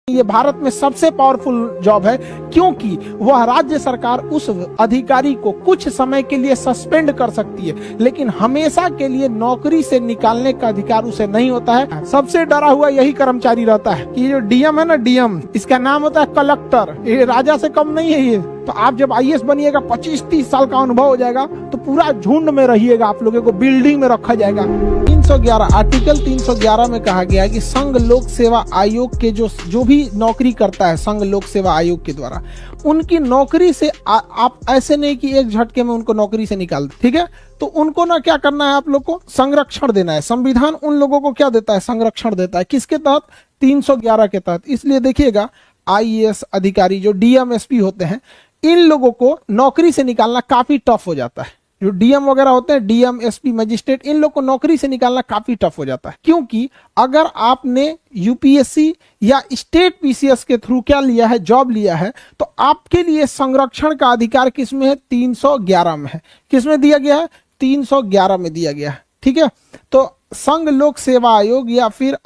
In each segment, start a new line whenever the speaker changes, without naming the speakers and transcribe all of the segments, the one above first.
ये भारत में सबसे पावरफुल जॉब है, क्योंकि वह राज्य सरकार उस अधिकारी को कुछ समय के लिए सस्पेंड कर सकती है, लेकिन हमेशा के लिए नौकरी से निकालने का अधिकार उसे नहीं होता है। सबसे डरा हुआ यही कर्मचारी रहता है कि ये जो डीएम है ना, डीएम, इसका नाम होता है कलेक्टर। ये राजा से कम नहीं है ये। तो आप जब आईएएस बनिएगा, 25-30 साल का अनुभव हो जाएगा, तो पूरा झुंड में रहिएगा, आप लोगों को बिल्डिंग में रखा जाएगा। 311 आर्टिकल 311 में कहा गया है कि संघ लोक सेवा आयोग के जो भी नौकरी करता है संघ लोक सेवा आयोग के द्वारा, उनकी नौकरी से आप ऐसे नहीं कि एक झटके में उनको नौकरी से निकाल दे, ठीक है। तो उनको ना क्या करना है, आप लोग को संरक्षण देना है। संविधान उन लोगों को क्या देता है, संरक्षण देता है। किसके तहत? 311 के तहत। इसलिए देखिएगा, आईएएस अधिकारी जो डीएम एसपी होते हैं, इन लोगों को नौकरी से निकालना काफी टफ हो जाता है। जो डीएम वगैरह होते हैं, डीएम एसपी मजिस्ट्रेट, इन लोग को नौकरी से निकालना काफी टफ हो जाता है, क्योंकि अगर आपने यूपीएससी या स्टेट पीसीएस के थ्रू क्या लिया है, जॉब लिया है, तो आपके लिए संरक्षण का अधिकार किसमें है? 311 में है। किसमें दिया गया है? 311 में दिया गया है, ठीक है। तो संघ लोक सेवा आयोग या फिर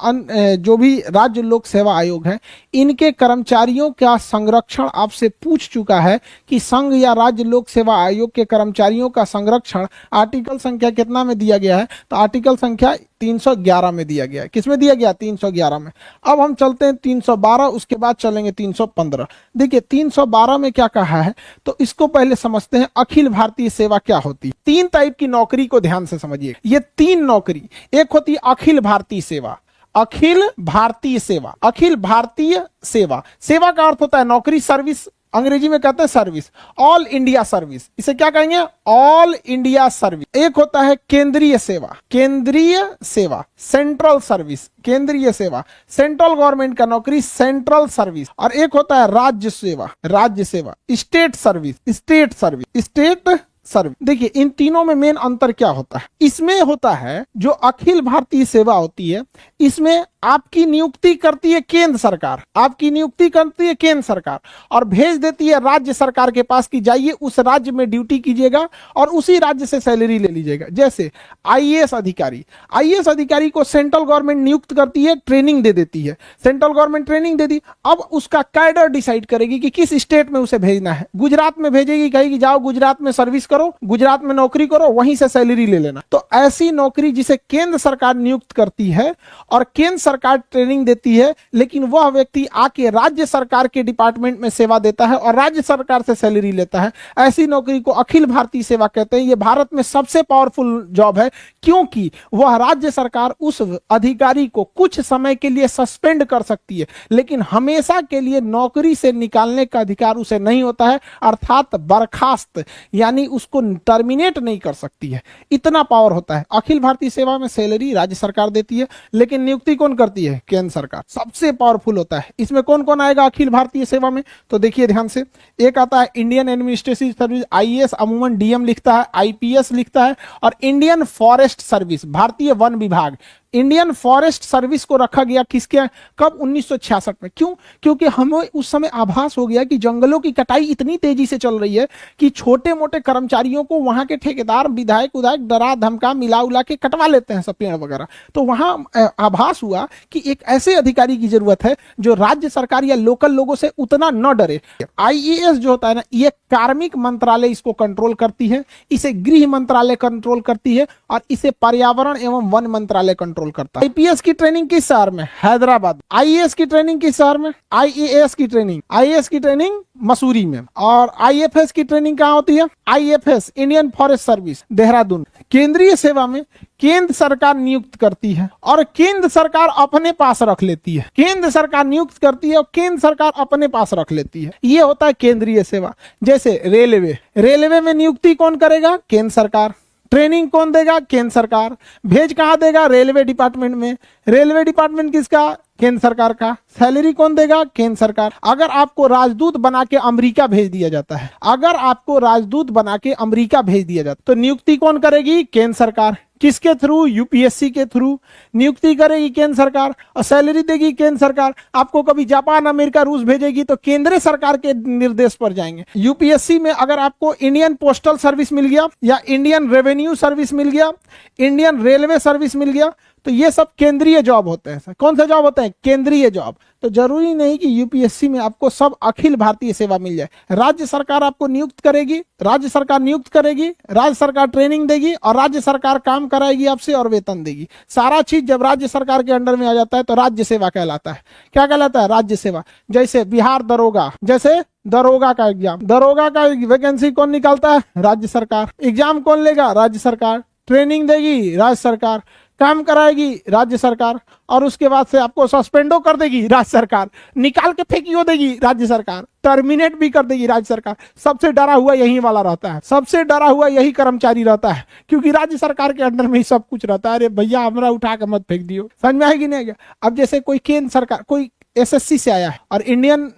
जो भी राज्य लोक सेवा आयोग है, इनके कर्मचारियों का संरक्षण आपसे पूछ चुका है कि संघ या राज्य लोक सेवा आयोग के कर्मचारियों का संरक्षण आर्टिकल संख्या कितना में दिया गया है? तो आर्टिकल संख्या 311 में दिया गया है। किसमें दिया गया? 311 में। अब हम चलते हैं 312, उसके बाद चलेंगे 315। देखिए 312 में क्या कहा है, तो इसको पहले समझते हैं। अखिल भारतीय सेवा क्या होती है? 3 टाइप की नौकरी को ध्यान से समझिए। ये 3 नौकरी, एक होती है अखिल भारतीय सेवा। अखिल भारतीय सेवा, अखिल भारतीय सेवा, सेवा का अर्थ होता है नौकरी, सर्विस, अंग्रेजी में कहते हैं सर्विस, ऑल इंडिया सर्विस। इसे क्या कहेंगे? All India service. एक होता है केंद्रीय सेवा, केंद्रीय सेवा, सेंट्रल सर्विस, केंद्रीय सेवा, सेंट्रल गवर्नमेंट का नौकरी, सेंट्रल सर्विस। और एक होता है राज्य सेवा, राज्य सेवा, state service, state service, state service. देखिए इन तीनों में मेन अंतर क्या होता है? इसमें होता है जो अखिल भारतीय सेवा होती है, इसमें आपकी नियुक्ति करती है केंद्र सरकार, आपकी नियुक्ति करती है केंद्र सरकार और भेज देती है राज्य सरकार के पास कि जाइए उस राज्य में ड्यूटी कीजिएगा और उसी राज्य से सैलरी ले लीजिएगा। जैसे आईएएस अधिकारी, आईएएस अधिकारी को सेंट्रल गवर्नमेंट नियुक्त करती है, ट्रेनिंग दे देती है, सेंट्रल गवर्नमेंट ट्रेनिंग दे दी। अब उसका कैडर डिसाइड करेगी कि किस स्टेट में उसे भेजना है। गुजरात में भेजेगी, कहेगी जाओ गुजरात में सर्विस करो, गुजरात में नौकरी करो, वहीं से सैलरी ले लेना। तो ऐसी नौकरी जिसे केंद्र सरकार नियुक्त करती है और केंद्र सरकार ट्रेनिंग देती है, लेकिन वह व्यक्ति आके राज्य सरकार के डिपार्टमेंट में सेवा देता है और राज्य सरकार से सैलरी लेता है, ऐसी नौकरी को अखिल भारतीय सेवा कहते हैं। यह भारत में सबसे पावरफुल जॉब है, क्योंकि वह राज्य सरकार उस अधिकारी को कुछ समय के लिए सस्पेंड कर सकती है, लेकिन हमेशा के लिए नौकरी से निकालने का अधिकार उसे नहीं होता है, अर्थात बर्खास्त, यानी उसको टर्मिनेट नहीं कर सकती है। इतना पावर होता है। अखिल भारतीय सेवा में सैलरी राज्य सरकार देती है, लेकिन नियुक्ति कौन करती है? केंद्र सरकार। सबसे पावरफुल होता है। इसमें कौन कौन आएगा अखिल भारतीय सेवा में? तो देखिए ध्यान से, एक आता है इंडियन एडमिनिस्ट्रेटिव सर्विस, आईएएस अमूमन डीएम लिखता है, आईपीएस लिखता है, और इंडियन फॉरेस्ट सर्विस, भारतीय वन विभाग। इंडियन फॉरेस्ट सर्विस को रखा गया किसके? कब? 1966 में। क्यों? क्योंकि हमें उस समय आभास हो गया कि जंगलों की कटाई इतनी तेजी से चल रही है कि छोटे मोटे कर्मचारियों को वहां के ठेकेदार, विधायक उधायक डरा धमका मिला उला के कटवा लेते हैं सब पेड़ वगैरह। तो वहां आभास हुआ कि एक ऐसे अधिकारी की जरूरत है जो राज्य सरकार या लोकल लोगों से उतना न डरे। आईएएस जो होता है ना, ये कार्मिक मंत्रालय इसको कंट्रोल करती है, इसे गृह मंत्रालय कंट्रोल करती है, और इसे पर्यावरण एवं वन मंत्रालय कंट्रोल करता है। आईपीएस की ट्रेनिंग किस शहर में? हैदराबाद। आईएएस की ट्रेनिंग किस शहर में? आईएएस की ट्रेनिंग, आईएएस की ट्रेनिंग मसूरी में। और आईएफएस की ट्रेनिंग कहां होती है? IFS, Indian forest service, Dehradun. केंद्रीय सेवा में केंद्र सरकार नियुक्त करती है और केंद्र सरकार अपने पास रख लेती है। केंद्र सरकार नियुक्त करती है और केंद्र सरकार अपने पास रख लेती है। ये होता है केंद्रीय सेवा। जैसे रेलवे, रेलवे में नियुक्ति कौन करेगा? केंद्र सरकार। ट्रेनिंग कौन देगा? केंद्र सरकार। भेज कहां देगा? रेलवे डिपार्टमेंट में। रेलवे डिपार्टमेंट किसका? केंद्र सरकार का। सैलरी कौन देगा? केंद्र सरकार। अगर आपको राजदूत बना के अमेरिका भेज दिया जाता है, अगर आपको राजदूत बना के अमेरिका भेज दिया जाता है, तो नियुक्ति कौन करेगी? केंद्र सरकार। किसके थ्रू? यूपीएससी के थ्रू नियुक्ति करेगी केंद्र सरकार और सैलरी देगी केंद्र सरकार। आपको कभी जापान, अमेरिका, रूस भेजेगी तो केंद्र सरकार के निर्देश पर जाएंगे। यूपीएससी में अगर आपको इंडियन पोस्टल सर्विस मिल गया या इंडियन रेवेन्यू सर्विस मिल गया, इंडियन रेलवे सर्विस मिल गया, तो ये सब केंद्रीय जॉब होते हैं। कौन से जॉब होते हैं? केंद्रीय जॉब। तो जरूरी नहीं कि यूपीएससी में आपको सब अखिल भारतीय सेवा मिल जाए। राज्य सरकार आपको नियुक्त करेगी, राज्य सरकार नियुक्त करेगी, राज्य सरकार ट्रेनिंग देगी और राज्य सरकार काम कराएगी आपसे और वेतन देगी। सारा चीज जब राज्य सरकार के अंडर में आ जाता है तो राज्य सेवा कहलाता है। क्या कहलाता है? राज्य सेवा। जैसे बिहार दरोगा, जैसे दरोगा का एग्जाम, दरोगा का वैकेंसी कौन निकालता है? राज्य सरकार। एग्जाम कौन लेगा? राज्य सरकार। ट्रेनिंग देगी राज्य सरकार, काम कराएगी राज्य सरकार, और उसके बाद से आपको सस्पेंडो कर देगी राज्य सरकार, निकाल के फेंकियो देगी राज्य सरकार, टर्मिनेट भी कर देगी राज्य सरकार। सबसे डरा हुआ यही वाला रहता है, सबसे डरा हुआ यही कर्मचारी रहता है, क्योंकि राज्य सरकार के अंडर में ही सब कुछ रहता है। अरे भैया हमरा उठा के मत फेंक दियो। समझ में आएगी नहीं? अब जैसे कोई केंद्र सरकार, कोई एसएससी से आया है और Indian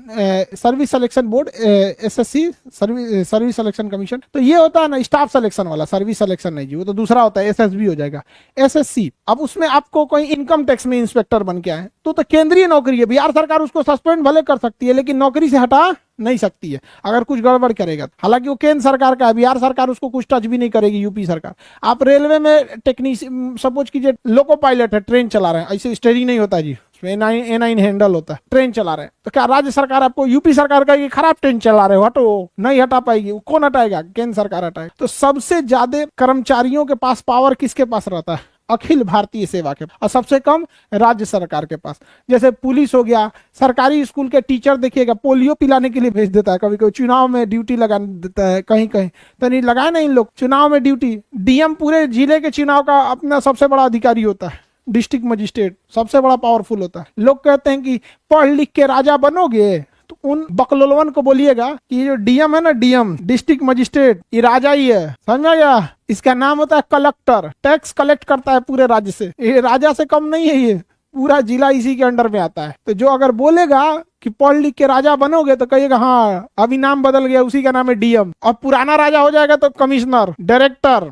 service selection board, SSC service selection commission, तो ये होता है ना स्टाफ सिलेक्शन वाला, सर्विस सिलेक्शन नहीं जी, वो तो दूसरा होता है, एसएसबी हो जाएगा। एसएससी, अब उसमें आपको कोई इनकम टैक्स में इंस्पेक्टर बन के आए तो केंद्रीय नौकरी है। बिहार सरकार उसको सस्पेंड भले कर सकती है लेकिन नौकरी से हटा नहीं सकती है अगर कुछ गड़बड़ करेगा। हालांकि वो केंद्र सरकार का है, बिहार सरकार उसको कुछ टच भी नहीं करेगी, यूपी सरकार। आप रेलवे में टेक्नीशियन, सपोज कीजिए लोको पायलट है, ट्रेन चला रहे हैं, ऐसे स्टेयरिंग नहीं होता जी, ए9 हैंडल होता है, ट्रेन चला रहे हैं, तो क्या राज्य सरकार आपको, यूपी सरकार का ये खराब ट्रेन चला रहे हो हटो, नहीं हटा पाएगी? कौन हटाएगा? केंद्र सरकार हटाएगी। तो सबसे ज्यादा कर्मचारियों के पास पावर किसके पास रहता है? अखिल भारतीय सेवा के, और सबसे कम राज्य सरकार के पास। जैसे पुलिस हो गया, सरकारी स्कूल के टीचर देखिएगा पोलियो पिलाने के लिए भेज देता है, कभी कभी चुनाव में ड्यूटी लगा देता है, कहीं कहीं तो नहीं लगाए ना इन लोग चुनाव में ड्यूटी। डीएम पूरे जिले के चुनाव का अपना सबसे बड़ा अधिकारी होता है, डिस्ट्रिक्ट मजिस्ट्रेट सबसे बड़ा पावरफुल होता है। लोग कहते हैं कि पढ़ लिख के राजा बनोगे, तो उन बकलोलवन को बोलिएगा कि ये जो डीएम है ना, डीएम डिस्ट्रिक्ट मजिस्ट्रेट, ये राजा ही है, समझ गया? इसका नाम होता है कलेक्टर, टैक्स कलेक्ट करता है पूरे राज्य से। ये राजा से कम नहीं है, ये पूरा जिला इसी के अंडर में आता है। तो जो अगर बोलेगा कि पढ़ लिख के राजा बनोगे तो कहिएगा हाँ अभी नाम बदल गया, उसी का नाम है डीएम। और पुराना राजा हो जाएगा तो कमिश्नर, डायरेक्टर,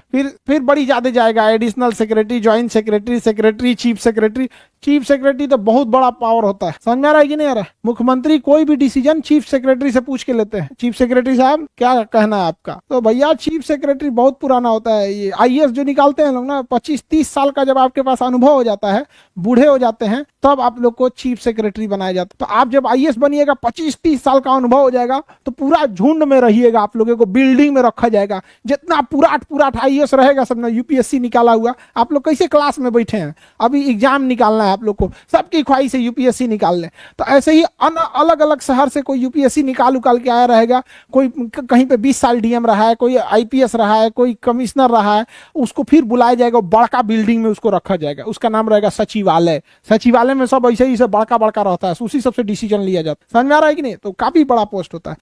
फिर बड़ी ज्यादा जाएगा, additional secretary, joint secretary, secretary, chief secretary. Chief secretary तो बहुत बड़ा पावर होता है, समझ में आ रहा है कि नहीं आ रहा? मुख्यमंत्री कोई भी डिसीजन चीफ सेक्रेटरी से पूछ के लेते हैं, चीफ सेक्रेटरी साहब क्या कहना है आपका? तो भैया चीफ सेक्रेटरी बहुत पुराना होता है। ये आईएएस जो निकालते हैं लोग ना, 25-30 साल का जब आपके पास अनुभव हो जाता है, बूढ़े हो जाते हैं, तब आप लोग को चीफ सेक्रेटरी बनाया जाता है। तो आप जब आईएएस बनिएगा, 25-30 साल का अनुभव हो जाएगा, तो पूरा झुंड में रहिएगा, आप लोगों को बिल्डिंग में रखा जाएगा। जितना पूरा आईएएस रहेगा सब ना, यूपीएससी निकाला हुआ, आप लोग कैसे क्लास में बैठे हैं, अभी एग्जाम निकालना है आप लोग को, सबकी ख्वाहिश है यूपीएससी निकाल ले। तो ऐसे ही अलग अलग शहर से कोई यूपीएससी निकाल के आया रहेगा, कोई कहीं पे 20 साल डीएम रहा है, कोई आईपीएस रहा है, कोई कमिश्नर रहा है, उसको फिर बुलाया जाएगा, बड़का बिल्डिंग में उसको रखा जाएगा, उसका नाम रहेगा सचिवालय। सचिवालय में सब ऐसे ही सब बड़का रहता है, उसी सबसे डिसीजन लिया जाता है। समझ में आ रहा है कि नहीं? तो काफी बड़ा पोस्ट होता है।